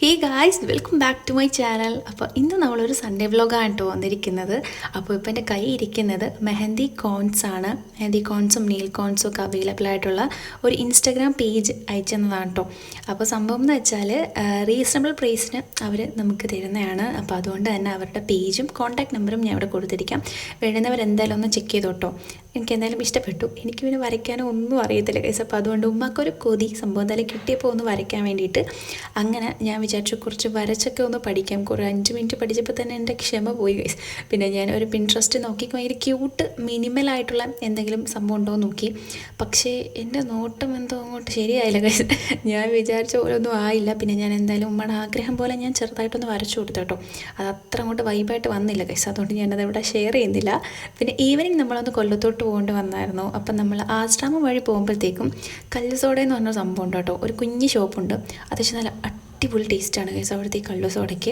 Hey guys, welcome back to my channel. അപ്പോൾ ഇന്ന് നമ്മളൊരു സൺഡേ വ്ലോഗാണ് കേട്ടോ വന്നിരിക്കുന്നത്. അപ്പോൾ ഇപ്പോൾ എൻ്റെ കൈ ഇരിക്കുന്നത് മെഹന്തി കോൺസ് ആണ്. മെഹന്തി കോൺസും നെയിൽ കോൺസും ഒക്കെ അവൈലബിൾ ആയിട്ടുള്ള ഒരു ഇൻസ്റ്റാഗ്രാം പേജ് അയച്ചെന്നതാണ് കേട്ടോ. അപ്പോൾ സംഭവം എന്ന് വെച്ചാൽ റീസണബിൾ പ്രൈസിന് അവർ നമുക്ക് തരുന്നതാണ്. അപ്പോൾ അതുകൊണ്ട് തന്നെ അവരുടെ പേജും കോൺടാക്ട് നമ്പറും ഞാൻ ഇവിടെ കൊടുത്തിരിക്കാം. വേണ്ടുന്നവരെന്തായാലും ഒന്ന് ചെക്ക് ചെയ്തോ കേട്ടോ. എനിക്ക് എന്തായാലും ഇഷ്ടപ്പെട്ടു. എനിക്ക് പിന്നെ വരയ്ക്കാനോ ഒന്നും അറിയത്തില്ല ഗൈസ്. അപ്പോൾ അതുകൊണ്ട് ഉമ്മക്കൊരു കൊതി സംഭവം എന്തായാലും കിട്ടിയപ്പോൾ ഒന്ന് വരയ്ക്കാൻ വേണ്ടിയിട്ട് അങ്ങനെ ഞാൻ വിചാരിച്ചു കുറച്ച് വരച്ചൊക്കെ ഒന്ന് പഠിക്കാം. കുറേ 5 മിനിറ്റ് പഠിച്ചപ്പോൾ തന്നെ എൻ്റെ ക്ഷമ പോയി ഗൈസ്. പിന്നെ ഞാൻ ഒരു പിൻട്രസ്റ്റ് നോക്കി ഭയങ്കര ക്യൂട്ട് മിനിമലായിട്ടുള്ള എന്തെങ്കിലും സംഭവം ഉണ്ടോ എന്ന് നോക്കി. പക്ഷേ എൻ്റെ നോട്ടം എന്തോ അങ്ങോട്ട് ശരിയായില്ല ഗൈസ്. ഞാൻ വിചാരിച്ച പോലെ ഒന്നും ആയില്ല. പിന്നെ ഞാൻ എന്തായാലും ഉമ്മയുടെ ആഗ്രഹം പോലെ ഞാൻ ചെറുതായിട്ടൊന്ന് വരച്ചു കൊടുത്തു കേട്ടോ. അത് അത്ര അങ്ങോട്ട് വൈബായിട്ട് വന്നില്ല ഗൈസ്. അതുകൊണ്ട് ഞാനത് ഇവിടെ ഷെയർ ചെയ്യുന്നില്ല. പിന്നെ ഈവനിങ് നമ്മളൊന്ന് കൊല്ലത്തോട്ട് പോകേണ്ടി വന്നായിരുന്നു. അപ്പം നമ്മൾ ആശ്രാമം വഴി പോകുമ്പോഴത്തേക്കും കല്ലുസോഡ എന്ന് പറഞ്ഞ സംഭവം ഉണ്ട് കേട്ടോ. ഒരു കുഞ്ഞ് ഷോപ്പുണ്ട്. അത്യാവശ്യം നല്ല അടിപൊളി ടേസ്റ്റാണ് ഗൈസ് അവിടുത്തെ ഈ കല്ലുസോഡയ്ക്ക്.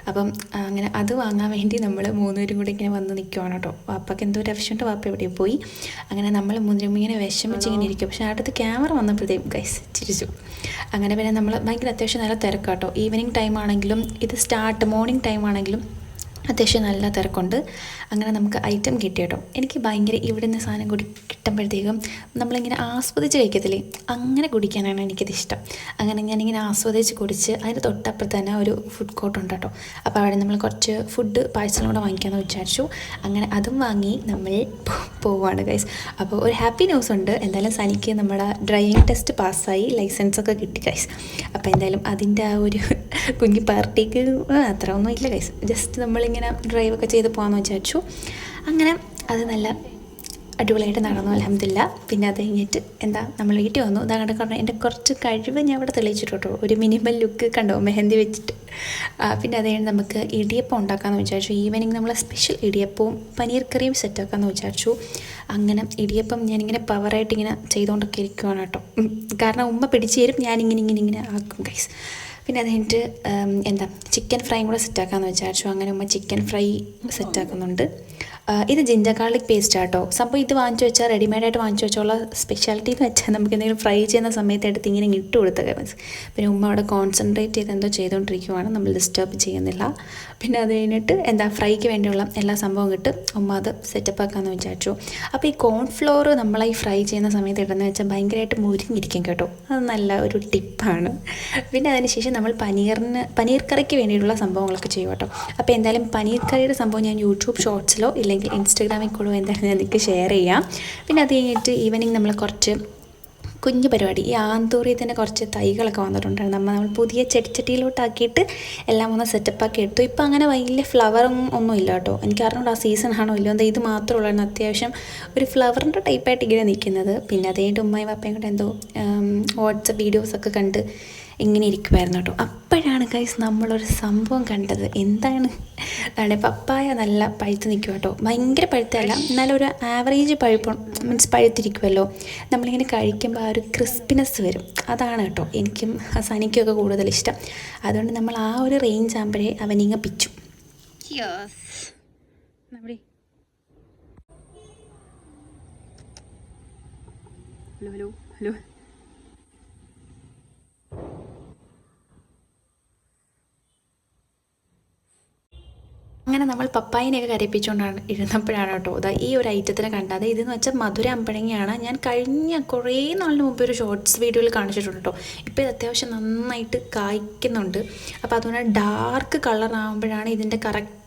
അപ്പം അങ്ങനെ അത് വാങ്ങാൻ വേണ്ടി നമ്മൾ 3 പേരും കൂടി ഇങ്ങനെ വന്ന് നിൽക്കുവാണ് കേട്ടോ. വാപ്പയ്ക്ക് എന്തോ ഒരു ആവശ്യമുണ്ട്, വാപ്പ എവിടെ പോയി. അങ്ങനെ നമ്മൾ 3 പേരും ഇങ്ങനെ വിഷമിച്ച് ഇങ്ങനെ ഇരിക്കും. പക്ഷേ അടുത്ത് ക്യാമറ വന്നപ്പോഴത്തേക്കും ഗൈസ് ചിരിച്ചു. അങ്ങനെ പിന്നെ നമ്മൾ ഭയങ്കര അത്യാവശ്യം നല്ല തിരക്കാട്ടോ. ഈവനിങ് ടൈം ആണെങ്കിലും ഇത് മോർണിംഗ് ടൈം ആണെങ്കിലും അത്യാവശ്യം നല്ല തിരക്കുണ്ട്. അങ്ങനെ നമുക്ക് ഐറ്റം കിട്ടി കേട്ടോ. എനിക്ക് ഭയങ്കര ഇവിടെ നിന്ന് സാധനം കിട്ടുമ്പോഴത്തേക്കും നമ്മളിങ്ങനെ ആസ്വദിച്ച് കഴിക്കത്തില്ലേ, അങ്ങനെ കുടിക്കാനാണ് എനിക്കിത് ഇഷ്ടം. അങ്ങനെ ഞാനിങ്ങനെ ആസ്വദിച്ച് കുടിച്ച് അതിന് തൊട്ടപ്പുറത്ത് തന്നെ ഒരു ഫുഡ് കോർട്ട് ഉണ്ട് കേട്ടോ. അപ്പോൾ അവിടെ നമ്മൾ കുറച്ച് ഫുഡ് പാഴ്സലും കൂടെ വാങ്ങിക്കാമെന്ന് വിചാരിച്ചു. അങ്ങനെ അതും വാങ്ങി നമ്മൾ പോവുകയാണ് ഗൈസ്. അപ്പോൾ ഒരു ഹാപ്പി ന്യൂസ് ഉണ്ട്. എന്തായാലും സനിക്ക് നമ്മുടെ ഡ്രൈവിംഗ് ടെസ്റ്റ് പാസ്സായി, ലൈസൻസൊക്കെ കിട്ടി ഗൈസ്. അപ്പോൾ എന്തായാലും അതിൻ്റെ ആ ഒരു കുഞ്ഞി പാർട്ടിക്ക് അത്ര ഒന്നും ഇല്ല ഗൈസ്. ജസ്റ്റ് നമ്മളിങ്ങനെ ഡ്രൈവൊക്കെ ചെയ്ത് പോകാമെന്ന് വിചാരിച്ചു. അങ്ങനെ അത് നല്ല അടിപൊളിയായിട്ട് നടന്നു, അൽഹംദുലില്ലാ. പിന്നെ അത് കഴിഞ്ഞിട്ട് നമ്മൾ വീട്ടിൽ വന്നു. അതാണ് കാരണം എൻ്റെ കുറച്ച് കഴിവ് ഞാൻ ഇവിടെ തെളിയിച്ചിട്ടോ. ഒരു മിനിമൽ ലുക്ക് കണ്ടോ മെഹന്തി വെച്ചിട്ട്. പിന്നെ അത് കഴിഞ്ഞ് നമുക്ക് ഇടിയപ്പം ഉണ്ടാക്കാമെന്ന് വിചാരിച്ചു. ഈവനിങ് നമ്മൾ സ്പെഷ്യൽ ഇടിയപ്പവും പനീർ കറിയും സെറ്റാക്കാമെന്ന് വിചാരിച്ചു. അങ്ങനെ ഇടിയപ്പം ഞാനിങ്ങനെ പവറായിട്ട് ഇങ്ങനെ ചെയ്തുകൊണ്ടൊക്കെ ഇരിക്കുവാണ് കേട്ടോ. കാരണം ഉമ്മ പിടിച്ചു തരും, ഞാനിങ്ങനെ ആക്കും ഗൈസ്. പിന്നെ അത് കഴിഞ്ഞിട്ട് ചിക്കൻ ഫ്രൈയും കൂടെ സെറ്റാക്കാമെന്ന് വിചാരിച്ചു. അങ്ങനെ ഉമ്മ ചിക്കൻ ഫ്രൈ സെറ്റാക്കുന്നുണ്ട്. ഇത് ജിഞ്ചർ ഗാർലിക് പേസ്റ്റ് ആട്ടോ. സംഭവം ഇത് വാങ്ങിച്ചു വെച്ചാൽ റെഡിമെയ്ഡായിട്ട് വാങ്ങിച്ചു വെച്ചുള്ള സ്പെഷ്യാലിറ്റി എന്ന് വെച്ചാൽ നമുക്ക് എന്തെങ്കിലും ഫ്രൈ ചെയ്യുന്ന സമയത്ത് എടുത്ത് ഇങ്ങനെ ഇട്ട് കൊടുത്തൊക്കെ മതി. പിന്നെ ഉമ്മ അവിടെ കോൺസെൻട്രേറ്റ് ചെയ്ത് എന്തോ ചെയ്തുകൊണ്ടിരിക്കുവാണ്, നമ്മൾ ഡിസ്റ്റർബ് ചെയ്യുന്നില്ല. പിന്നെ അത് കഴിഞ്ഞിട്ട് ഫ്രൈക്ക് വേണ്ടിയുള്ള എല്ലാ സംഭവം കിട്ടും. ഉമ്മ അത് സെറ്റപ്പ് ആക്കാമെന്ന് വിചാരിച്ചു. അപ്പോൾ ഈ കോൺഫ്ലോർ നമ്മളെ ഈ ഫ്രൈ ചെയ്യുന്ന സമയത്ത് ഇടുന്നത് വെച്ചാൽ ഭയങ്കരമായിട്ട് മുരിഞ്ഞിരിക്കും കേട്ടോ. അത് നല്ല ഒരു ടിപ്പാണ്. പിന്നെ അതിനുശേഷം നമ്മൾ പനീർ കറിക്ക് വേണ്ടിയിട്ടുള്ള സംഭവങ്ങളൊക്കെ ചെയ്യും കേട്ടോ. അപ്പോൾ എന്തായാലും പനീർ കറിയുടെ സംഭവം ഞാൻ യൂട്യൂബ് ഷോർട്സിലോ ഇല്ലെങ്കിൽ ഇൻസ്റ്റാഗ്രാമിൽ കൂടെ എന്തായാലും ഞാൻ നിങ്ങൾക്ക് ഷെയർ ചെയ്യാം. പിന്നെ അത് കഴിഞ്ഞിട്ട് ഈവനിങ് നമ്മൾ കുറച്ച് കുഞ്ഞു പരിപാടി, ഈ ആന്തൂറിൽ തന്നെ കുറച്ച് തൈകളൊക്കെ വന്നിട്ടുണ്ടായിരുന്നു. നമ്മൾ പുതിയ ചെടിച്ചട്ടിയിലോട്ടാക്കിയിട്ട് എല്ലാം ഒന്ന് സെറ്റപ്പാക്കി എടുത്തു. ഇപ്പോൾ അങ്ങനെ വലിയ ഫ്ലവറും ഒന്നും ഇല്ല കേട്ടോ. എനിക്ക് അറിഞ്ഞൂടെ ആ സീസൺ ആണോ ഇല്ലയോ, ഇത് മാത്രമേ ഉള്ളായിരുന്നു അത്യാവശ്യം ഒരു ഫ്ലവറിൻ്റെ ടൈപ്പായിട്ട് ഇങ്ങനെ നിൽക്കുന്നത്. പിന്നെ അതേയിട്ട് ഉമ്മയും പപ്പയും കൂടെ എന്തോ വാട്സപ്പ് വീഡിയോസൊക്കെ കണ്ട് ഇങ്ങനെ ഇരിക്കുമായിരുന്നു കേട്ടോ. അപ്പോഴാണ് ഗൈസ് നമ്മളൊരു സംഭവം കണ്ടത്. അതാണ് പപ്പായ നല്ല പഴുത്ത് നിൽക്കും കേട്ടോ. ഭയങ്കര പഴുത്തല്ല, എന്നാലും ഒരു ആവറേജ് മീൻസ് പഴുത്തിരിക്കുമല്ലോ. നമ്മളിങ്ങനെ കഴിക്കുമ്പോൾ ആ ഒരു ക്രിസ്പിനെസ് വരും. അതാണ് കേട്ടോ എനിക്കും സനിക്കൊക്കെ കൂടുതൽ ഇഷ്ടം. അതുകൊണ്ട് നമ്മൾ ആ ഒരു റേഞ്ച് ആകുമ്പോഴേ അവനിങ്ങ പിച്ചു. Hello hello. അങ്ങനെ നമ്മൾ പപ്പായനെയൊക്കെ കരയിപ്പിച്ചുകൊണ്ടാണ് ഇരുന്നപ്പോഴാണ് കേട്ടോ ഈ ഒരു ഐറ്റത്തിനെ കണ്ടത്. ഇതെന്ന് വെച്ചാൽ മധുര അമ്പഴങ്ങയാണ്. ഞാൻ കഴിഞ്ഞ കുറേ നാളിന് മുമ്പ് ഒരു ഷോർട്സ് വീഡിയോയിൽ കാണിച്ചിട്ടുണ്ട് കേട്ടോ. ഇപ്പോൾ ഇത് അത്യാവശ്യം നന്നായിട്ട് കായ്ക്കുന്നുണ്ട്. അപ്പോൾ അതുകൊണ്ട് ഡാർക്ക് കളർ ആകുമ്പോഴാണ് ഇതിൻ്റെ കറക്റ്റ്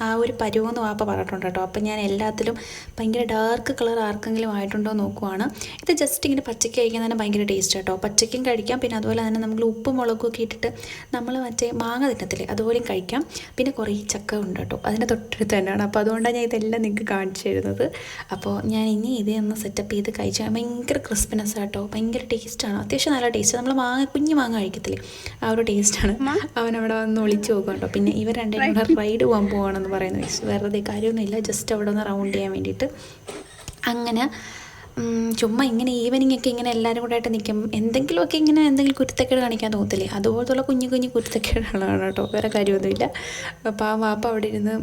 ആ ഒരു പരുവെന്ന് വാപ്പ പറഞ്ഞിട്ടുണ്ട് കേട്ടോ. അപ്പം ഞാൻ എല്ലാത്തിലും ഭയങ്കര ഡാർക്ക് കളർ ആർക്കെങ്കിലും ആയിട്ടുണ്ടോ നോക്കുവാണ്. ഇത് ജസ്റ്റ് ഇങ്ങനെ പച്ചയ്ക്ക് കഴിക്കുന്നതിന് ഭയങ്കര ടേസ്റ്റ് കേട്ടോ. പച്ചയ്ക്കും കഴിക്കാം. പിന്നെ അതുപോലെ തന്നെ നമ്മൾ ഉപ്പും മുളകും ഒക്കെ ഇട്ടിട്ട് നമ്മൾ മറ്റേ മാങ്ങ തിന്നത്തില്ലേ, അതുപോലെയും കഴിക്കാം. പിന്നെ കുറേ ചക്ക ഉണ്ട് കേട്ടോ, അതിൻ്റെ തൊട്ടടുത്ത് തന്നെയാണ്. അപ്പോൾ അതുകൊണ്ടാണ് ഞാൻ ഇതെല്ലാം നിങ്ങൾക്ക് കാണിച്ചു തരുന്നത്. അപ്പോൾ ഞാൻ ഇനി ഇതേ ഒന്ന് സെറ്റപ്പ് ചെയ്ത് കഴിച്ചാൽ ഭയങ്കര ക്രിസ്പിനെസ് കേട്ടോ, ഭയങ്കര ടേസ്റ്റാണ്. അത്യാവശ്യം നല്ല ടേസ്റ്റ്. നമ്മൾ കുഞ്ഞു മാങ്ങ കഴിക്കത്തില്ലേ, ആ ഒരു ടേസ്റ്റാണ്. അവനവിടെ വന്ന് ഒളിച്ച് പോകും കേട്ടോ. പിന്നെ ഇവർ രണ്ടും കൂടെ റൈഡ് പോകണമെന്ന് പറയുന്നത് വെറുതെ കാര്യമൊന്നുമില്ല, ജസ്റ്റ് അവിടെ ഒന്ന് റൗണ്ട് ചെയ്യാൻ വേണ്ടിയിട്ട്. അങ്ങനെ ചുമ്മാ ഇങ്ങനെ ഈവനിങ് ഒക്കെ ഇങ്ങനെ എല്ലാവരും കൂടെ ആയിട്ട് നിൽക്കും. എന്തെങ്കിലും കുരുത്തക്കേട് കാണിക്കാൻ തോന്നത്തില്ലേ, അതുപോലത്തുള്ള കുഞ്ഞു കുരുത്തക്കേടുകളാണ് കേട്ടോ, വേറെ കാര്യമൊന്നുമില്ല. അപ്പോൾ ആ വാപ്പ അവിടെ ഇരുന്ന്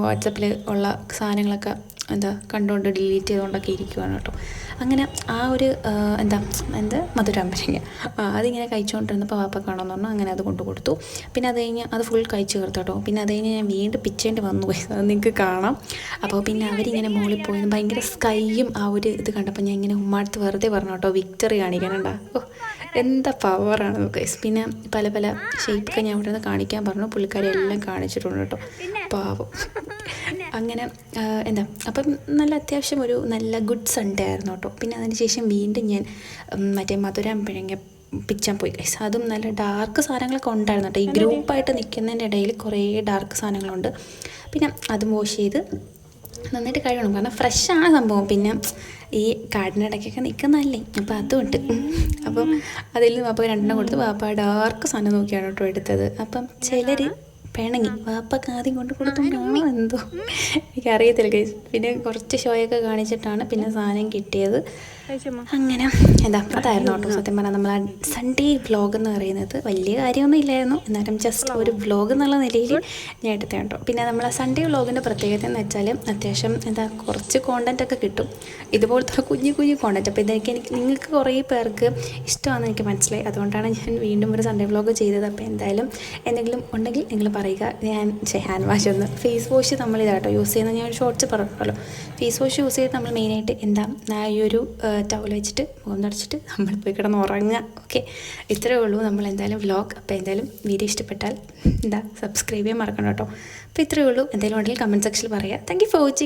വാട്സപ്പിൽ ഉള്ള സാധനങ്ങളൊക്കെ എന്താ കണ്ടുകൊണ്ട് ഡിലീറ്റ് ചെയ്തുകൊണ്ടൊക്കെ ഇരിക്കുവാണ് കേട്ടോ. അങ്ങനെ ആ ഒരു മധുരാമ്പഴങ്ങ അതിങ്ങനെ കഴിച്ചുകൊണ്ടിരുന്നപ്പോൾ വാപ്പ കാണുമെന്ന് പറഞ്ഞു. അങ്ങനെ അത് കൊണ്ട് കൊടുത്തു. പിന്നെ അത് കഴിഞ്ഞ് അത് ഫുൾ കഴിച്ച് തീർത്തു കേട്ടോ. പിന്നെ അത് കഴിഞ്ഞ് ഞാൻ വീണ്ടും പിച്ചേണ്ടി വന്നു പോയി, അത് നിങ്ങൾക്ക് കാണാം. അപ്പോൾ പിന്നെ അവരിങ്ങനെ മുകളിൽ പോയി ഭയങ്കര സ്കൈയും ആ ഒരു ഇത് കണ്ടപ്പോൾ ഞാൻ ഇങ്ങനെ ഉമ്മാടുത്ത് വെറുതെ പറഞ്ഞു കേട്ടോ, വിക്ടറി കാണിക്കാനുണ്ടാ. ഓ എന്താ പവറാണ് നമുക്ക്. പിന്നെ പല പല ഷേപ്പൊക്കെ ഞാൻ ഇവിടെ നിന്ന് കാണിക്കാൻ പറഞ്ഞു. പുള്ളിക്കാരി എല്ലാം കാണിച്ചിട്ടുണ്ട് കേട്ടോ, പാവം. അങ്ങനെ അപ്പം നല്ല അത്യാവശ്യം ഒരു നല്ല ഗുഡ് സൺഡേ ആയിരുന്നു കേട്ടോ. പിന്നെ അതിന് ശേഷം വീണ്ടും ഞാൻ മറ്റേ മധുരാമ്പഴങ്ങ പിച്ചാൻ പോയി ഗൈസ്. അതും നല്ല ഡാർക്ക് സാധനങ്ങളൊക്കെ ഉണ്ടായിരുന്നു കേട്ടോ. ഈ ഗ്രൂപ്പായിട്ട് നിൽക്കുന്നതിൻ്റെ ഇടയിൽ കുറേ ഡാർക്ക് സാധനങ്ങളുണ്ട്. പിന്നെ അതും വാഷ് ചെയ്ത് നന്നായിട്ട് കഴുകണം, കാരണം ഫ്രഷാണ് സംഭവം. പിന്നെ ഈ കാടിനിടയ്ക്കൊക്കെ നിൽക്കുന്നതല്ലേ, അപ്പോൾ അതുകൊണ്ട് അപ്പം അതിൽ നിന്ന് വാപ്പ രണ്ടെണ്ണം കൊടുത്ത് വാപ്പ ഡാർക്ക് സാധനം നോക്കിയാണ് കേട്ടോ എടുത്തത്. അപ്പം ചിലർ പിണങ്ങി, വാപ്പക്ക് ആദ്യം കൊണ്ട് കൊടുത്തോണ്ടാണോ എന്തോ എനിക്കറിയത്തില്ല ഗൈസ്. പിന്നെ കുറച്ച് ഷോയൊക്കെ കാണിച്ചിട്ടാണ് പിന്നെ സാധനം കിട്ടിയത്. അങ്ങനെ അതായിരുന്നു കേട്ടോ സത്യം പറഞ്ഞാൽ നമ്മൾ ആ സൺഡേ വ്ലോഗ് എന്ന് പറയുന്നത്. വലിയ കാര്യമൊന്നും ഇല്ലായിരുന്നു, എന്നാലും ജസ്റ്റ് ഒരു വ്ലോഗ് എന്നുള്ള നിലയിൽ ഞാൻ എടുത്തത് കേട്ടോ. പിന്നെ നമ്മൾ ആ സൺഡേ വ്ലോഗിൻ്റെ പ്രത്യേകത എന്ന് വെച്ചാൽ അത്യാവശ്യം കുറച്ച് കോണ്ടൻറ്റൊക്കെ കിട്ടും, ഇതുപോലത്തെ കുഞ്ഞു കുഞ്ഞു കോണ്ടൻറ്റ്. അപ്പോൾ എനിക്ക് നിങ്ങൾക്ക് കുറേ പേർക്ക് ഇഷ്ടമാണെന്ന് എനിക്ക് മനസ്സിലായി, അതുകൊണ്ടാണ് ഞാൻ വീണ്ടും ഒരു സൺഡേ വ്ലോഗ് ചെയ്തത്. അപ്പോൾ എന്തായാലും എന്തെങ്കിലും ഉണ്ടെങ്കിൽ നിങ്ങൾ പറയുക. ഞാൻ ഹാൻഡ് വാഷ് ഒന്ന് ഫേസ് വാഷ് നമ്മൾ ഇതാട്ടോ യൂസ് ചെയ്യുന്നത്, ഞാൻ ഒരു ഷോർട്സ് പറഞ്ഞല്ലോ. ഫേസ് വാഷ് യൂസ് ചെയ്ത് നമ്മൾ മെയിനായിട്ട് ഈ ഒരു ടവൽ വെച്ചിട്ട് മുഖം തുടച്ചിട്ട് നമ്മൾ പോയി കിടന്ന് ഉറങ്ങുക. ഓക്കെ, ഇത്രയേ ഉള്ളൂ നമ്മൾ എന്തായാലും വ്ലോഗ്. അപ്പോൾ എന്തായാലും വീഡിയോ ഇഷ്ടപ്പെട്ടാൽ സബ്സ്ക്രൈബ് ചെയ്യാൻ മറക്കണം കേട്ടോ. അപ്പോൾ ഇത്രയേ ഉള്ളൂ. എന്തെങ്കിലും ഉണ്ടെങ്കിൽ കമൻറ്റ് സെക്ഷനിൽ പറയുക. Thank you for watching.